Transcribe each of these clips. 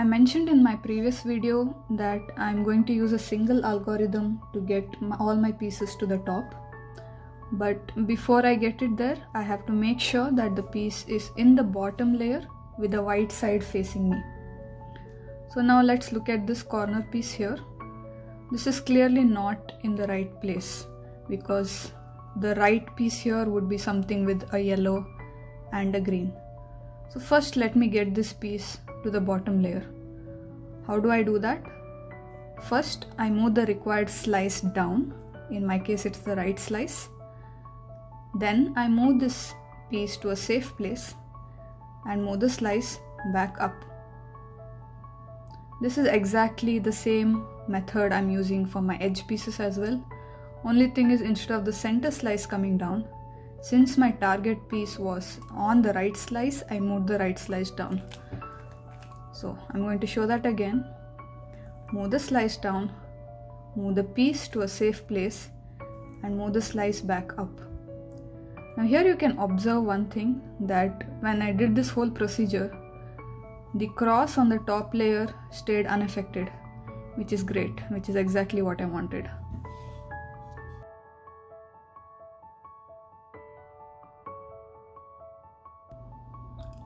I mentioned in my previous video that I'm going to use a single algorithm to get all my pieces to the top. But before I get it there, I have to make sure that the piece is in the bottom layer with the white side facing me. So now let's look at this corner piece here. This is clearly not in the right place because the right piece here would be something with a yellow and a green. So first let me get this piece to the bottom layer. How do I do that? First I move the required slice down. In my case it's the right slice. Then I move this piece to a safe place and move the slice back up. This is exactly the same method I'm using for my edge pieces as well. Only thing is, instead of the center slice coming down, since my target piece was on the right slice, I moved the right slice down. So I'm going to show that again. Move the slice down, move the piece to a safe place and move the slice back up. Now here you can observe one thing, that when I did this whole procedure, the cross on the top layer stayed unaffected, which is great, which is exactly what I wanted.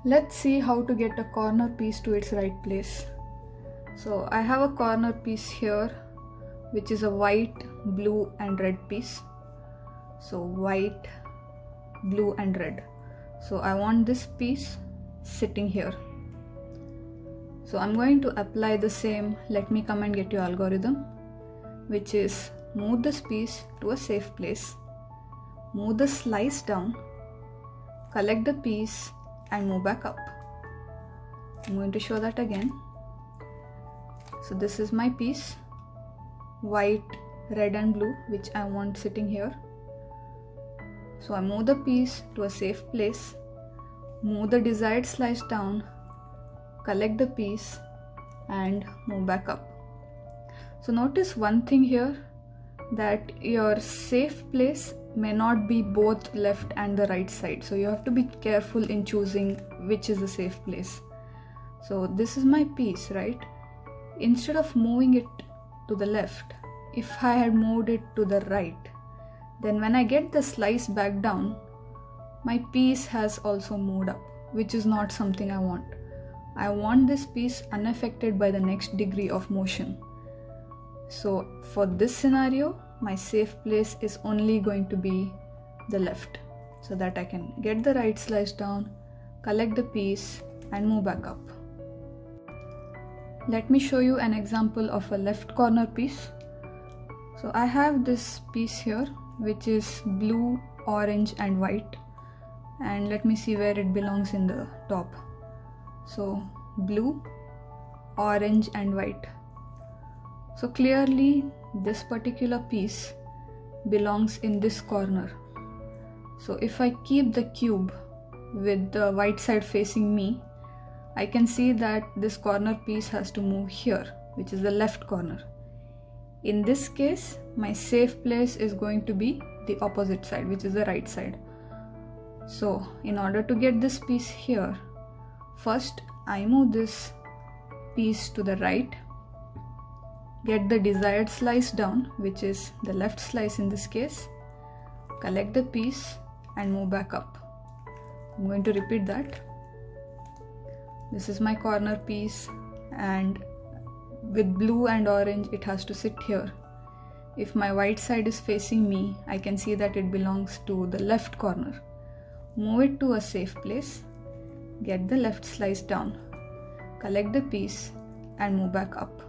Let's see how to get a corner piece to its right place. So I have a corner piece here, which is a white, blue and red piece. So white, blue and red. So I want this piece sitting here. So I'm going to apply the same let me come and get you algorithm, which is move this piece to a safe place, move the slice down, collect the piece and move back up. I'm going to show that again. So this is my piece, white, red and blue, which I want sitting here. So I move the piece to a safe place, move the desired slice down, collect the piece and move back up. So notice one thing here, that your safe place may not be both left and the right side. So you have to be careful in choosing which is the safe place. So this is my piece, right? Instead of moving it to the left, if I had moved it to the right, then when I get the slice back down, my piece has also moved up, which is not something I want. I want this piece unaffected by the next degree of motion. So for this scenario, my safe place is only going to be the left, so that I can get the right slice down, collect the piece and move back up. Let me show you an example of a left corner piece. So I have this piece here, which is blue, orange and white, and let me see where it belongs in the top. So blue, orange and white. So clearly this particular piece belongs in this corner. So if I keep the cube with the white side facing me, I can see that this corner piece has to move here, which is the left corner. In this case, my safe place is going to be the opposite side, which is the right side. So in order to get this piece here, first I move this piece to the right, get the desired slice down, which is the left slice in this case, collect the piece and move back up. I'm going to repeat that. This is my corner piece, and with blue and orange it has to sit here. If my white side is facing me, I can see that it belongs to the left corner. Move it to a safe place, get the left slice down, collect the piece and move back up.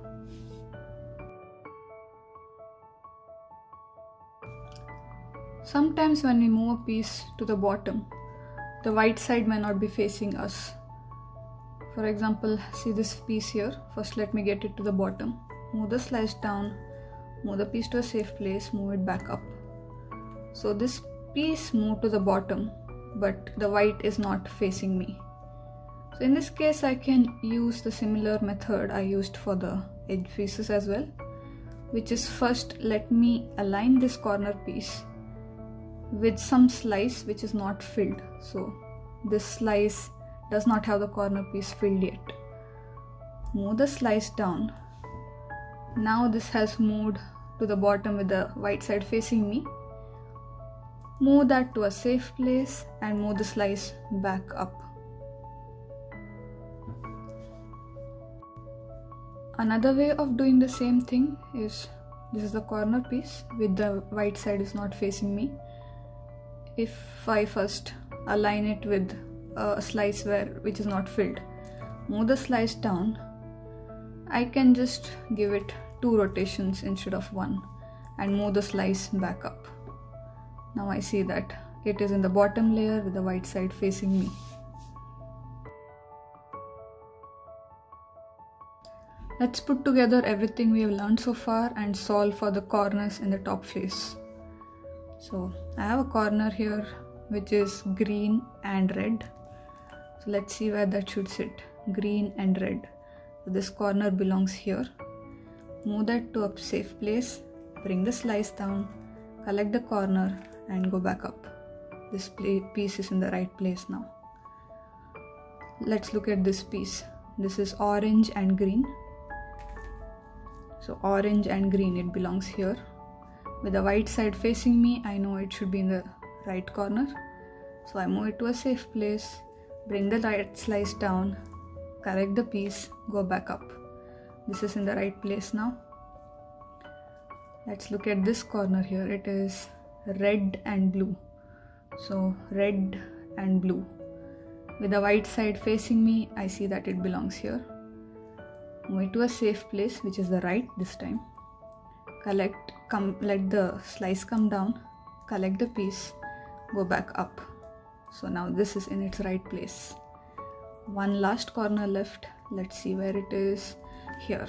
Sometimes when we move a piece to the bottom, the white side may not be facing us. For example, see this piece here. First let me get it to the bottom, move the slice down, move the piece to a safe place, move it back up. So this piece moved to the bottom, but the white is not facing me. So in this case I can use the similar method I used for the edge pieces as well, which is first let me align this corner piece with some slice which is not filled. So this slice does not have the corner piece filled yet. move the slice down. Now this has moved to the bottom with the white side facing me. Move that to a safe place and move the slice back up. Another way of doing the same thing is, this is the corner piece with the white side is not facing me. If I first align it with a slice which is not filled, move the slice down, I can just give it 2 rotations instead of 1 and move the slice back up. Now I see that it is in the bottom layer with the white side facing me. Let's put together everything we have learned so far and solve for the corners in the top face. So I have a corner here which is green and red. So let's see where that should sit. Green and red. So this corner belongs here. Move that to a safe place. Bring the slice down. Collect the corner and go back up. This piece is in the right place now. Let's look at this piece. This is orange and green. So orange and green, it belongs here. With the white side facing me, I know it should be in the right corner. So I move it to a safe place, bring the right slice down, correct the piece, go back up. This is in the right place now. Let's look at this corner here. It is red and blue. So red and blue. With the white side facing me, I see that it belongs here. Move it to a safe place, which is the right this time. Let the slice come down, collect the piece, go back up. So now this is in its right place. One last corner left. Let's see where it is. Here.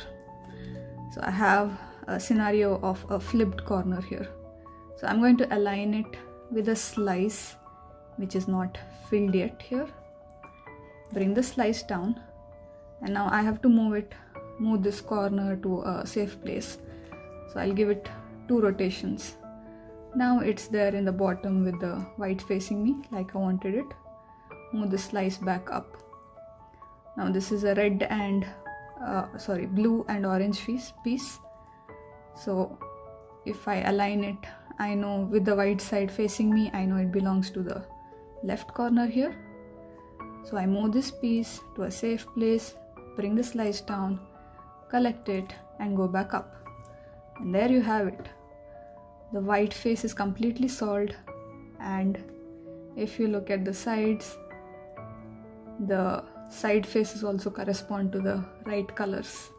So I have a scenario of a flipped corner here. So I'm going to align it with a slice which is not filled yet here. Bring the slice down, and now I have to move this corner to a safe place. So I'll give it 2 rotations. Now it's there in the bottom with the white facing me like I wanted it. Move the slice back up. Now this is a blue and orange piece. So if I align it, I know with the white side facing me, I know it belongs to the left corner here. So I move this piece to a safe place, bring the slice down, collect it and go back up. And there you have it. The white face is completely solved, and if you look at the sides, the side faces also correspond to the right colors.